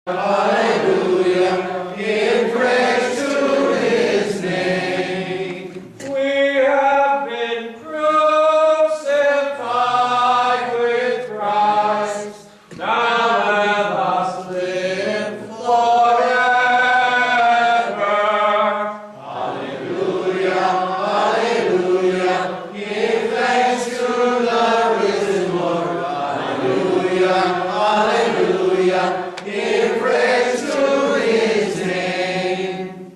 Hallelujah, give praise to his name. We have been crucified with Christ, now let us live forever. Hallelujah, hallelujah, give thanks to the risen Lord. Hallelujah, hallelujah. Give praise to his name.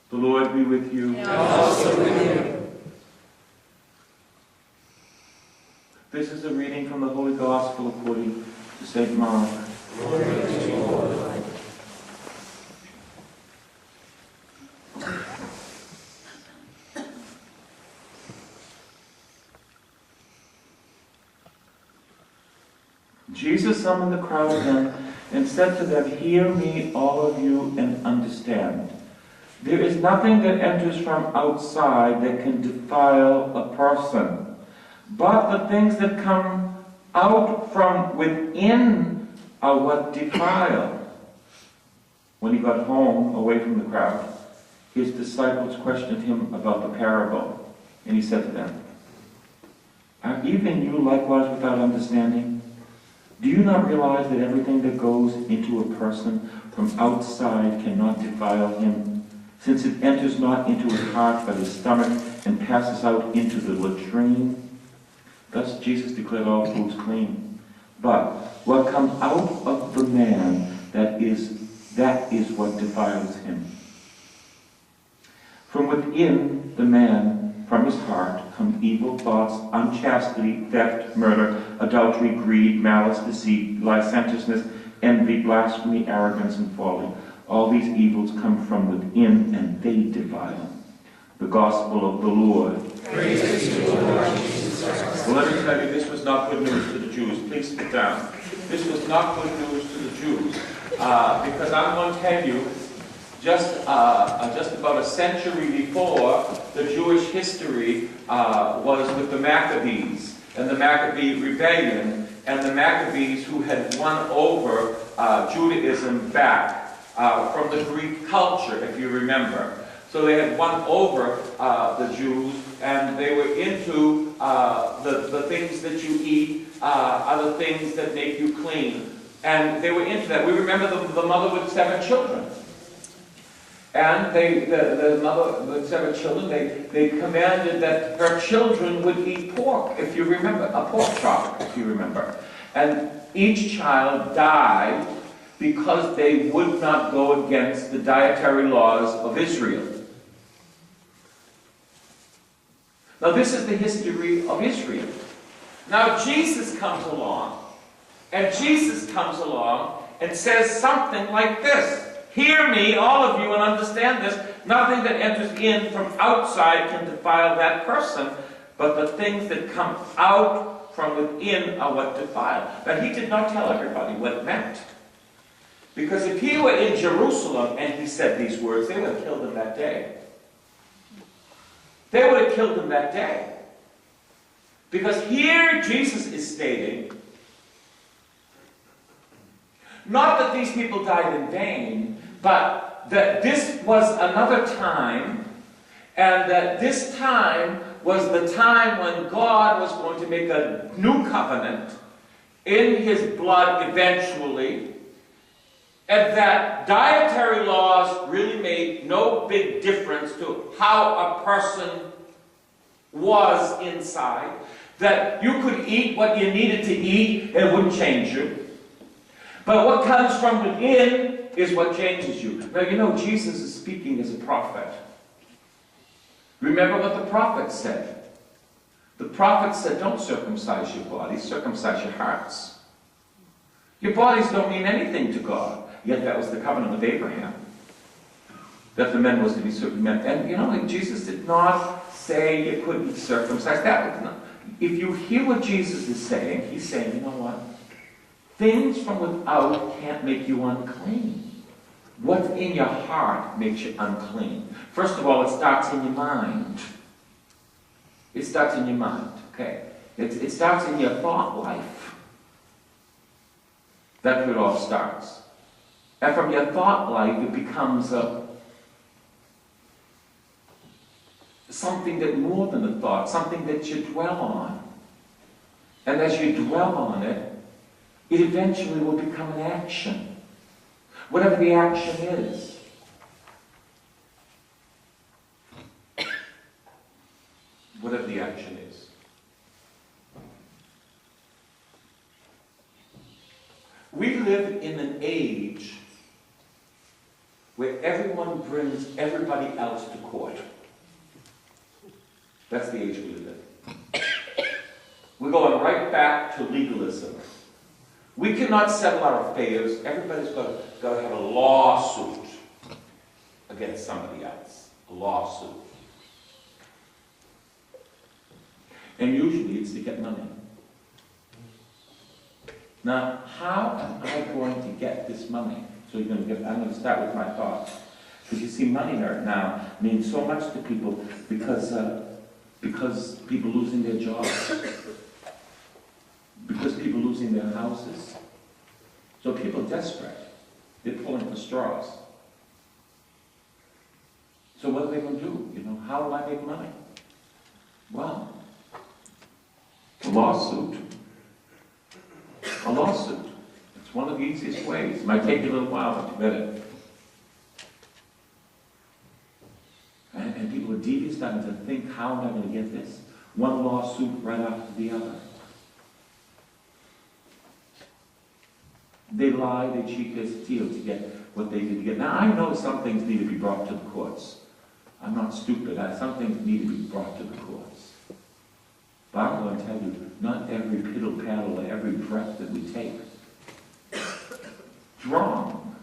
The Lord be with you. And also with you. This is a reading from the Holy Gospel according to St. Mark. Glory to you, Lord. Jesus summoned the crowd again and said to them, "Hear me, all of you, and understand. There is nothing that enters from outside that can defile a person, but the things that come out from within are what defile." When he got home, away from the crowd, his disciples questioned him about the parable, and he said to them, "Are even you likewise without understanding? Do you not realize that everything that goes into a person from outside cannot defile him, since it enters not into his heart but his stomach and passes out into the latrine?" Thus Jesus declared all foods clean. But what comes out of the man, that is what defiles him. From within the man, from his heart, come evil thoughts, unchastity, theft, murder, adultery, greed, malice, deceit, licentiousness, envy, blasphemy, arrogance, and folly. All these evils come from within, and they defile. The Gospel of the Lord. Praise to you, Lord Jesus Christ. Well, let me tell you, this was not good news to the Jews. Please sit down. This was not good news to the Jews, because I'm going to tell you, just about a century before, the Jewish history was with the Maccabees and the Maccabee rebellion, and the Maccabees who had won over Judaism back from the Greek culture, if you remember. So they had won over the Jews, and they were into the things that you eat, other things that make you clean. And they were into that. We remember the mother with 7 children. And the mother with 7 children, they commanded that her children would eat pork, if you remember, a pork chop, if you remember. And each child died because they would not go against the dietary laws of Israel. Now this is the history of Israel. Now Jesus comes along, and says something like this. "Hear me, all of you, and understand this. Nothing that enters in from outside can defile that person, but the things that come out from within are what defile." But he did not tell everybody what it meant. Because if he were in Jerusalem and he said these words, they would have killed him that day. They would have killed him that day. Because here Jesus is stating, not that these people died in vain, but that this was another time, and that this time was the time when God was going to make a new covenant in his blood eventually, and that dietary laws really made no big difference to how a person was inside, that you could eat what you needed to eat and it wouldn't change you. But what comes from within is what changes you. Now, you know, Jesus is speaking as a prophet. Remember what the prophet said. The prophet said, "Don't circumcise your bodies, circumcise your hearts." Your bodies don't mean anything to God. Yet that was the covenant of Abraham, that the men was to be circumcised. And you know, Jesus did not say you couldn't circumcise. If you hear what Jesus is saying, he's saying, you know what? Things from without can't make you unclean. What's in your heart makes you unclean. First of all, it starts in your mind. It starts in your mind, okay? It starts in your thought life. That's where it all starts. And from your thought life, it becomes something that more than a thought, something that you dwell on. And as you dwell on it, it eventually will become an action. Whatever the action is. Whatever the action is. We live in an age where everyone brings everybody else to court. That's the age we live in. We're going right back to legalism. We cannot settle our affairs. Everybody's got to have a lawsuit against somebody else. A lawsuit. And usually it's to get money. Now, how am I going to get this money? So I'm going to start with my thoughts. Because you see, money right now means so much to people because people losing their jobs. Because people losing their houses. So people are desperate. They're pulling for straws. So what are they going to do? How do I make money? Well, a lawsuit. A lawsuit. It's one of the easiest ways. It might take you a little while, but you get it. And people are devious, starting to think, how am I going to get this? One lawsuit right after the other. They lie, they cheat, they steal to get what they need to get. Now, I know some things need to be brought to the courts. I'm not stupid. Some things need to be brought to the courts. But I'm going to tell you, not every piddle-paddle, every breath that we take. It's wrong.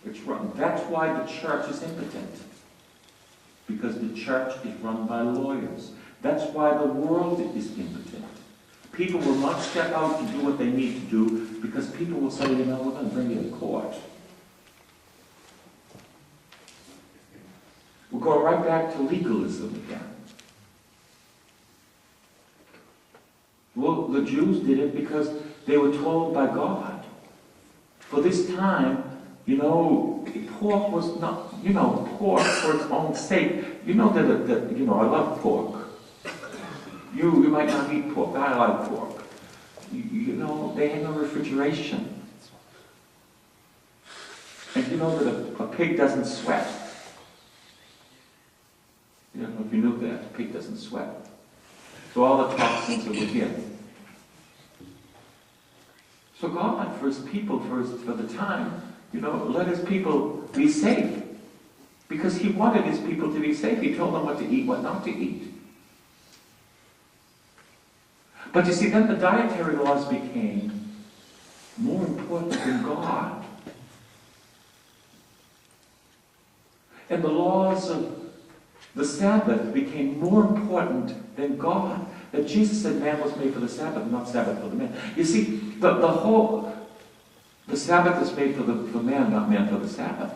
It's wrong. That's why the church is impotent. Because the church is run by lawyers. That's why the world is impotent. People will not step out to do what they need to do because people will say, we're going to bring you to court. We're going right back to legalism again. Well, the Jews did it because they were told by God. For this time, pork was not, pork for its own sake. I love pork. You might not eat pork. I like pork. They had no refrigeration. And you know that a pig doesn't sweat. I don't know if you knew that. A pig doesn't sweat. So all the toxins are within. So God, for his people, for the time, let his people be safe. Because he wanted his people to be safe. He told them what to eat, what not to eat. But you see, then the dietary laws became more important than God. And the laws of the Sabbath became more important than God. That Jesus said man was made for the Sabbath, not Sabbath for the man. You see, the Sabbath is made for man, not man for the Sabbath.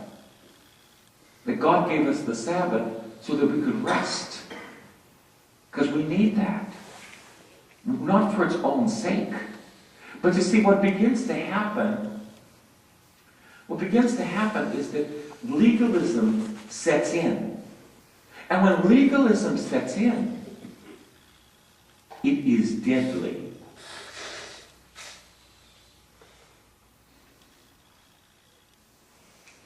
That God gave us the Sabbath so that we could rest. Because we need that. Not for its own sake. But you see, what begins to happen is that legalism sets in. And when legalism sets in, it is deadly.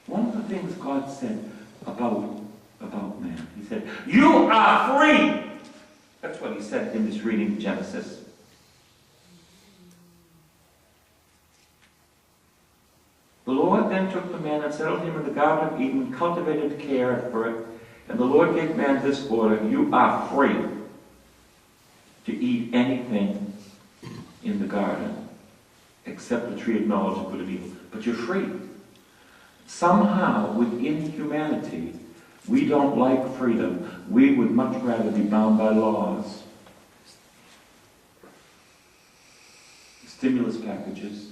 One of the things God said about man, he said, you are free! That's what he said in this reading of Genesis. The Lord then took the man and settled him in the Garden of Eden, cultivated, cared for it. And the Lord gave man this order, you are free to eat anything in the garden, except the tree of knowledge of good and evil. But you're free. Somehow, within humanity, we don't like freedom. We would much rather be bound by laws. Stimulus packages.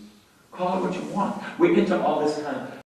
Call it what you want. We're into all this kind of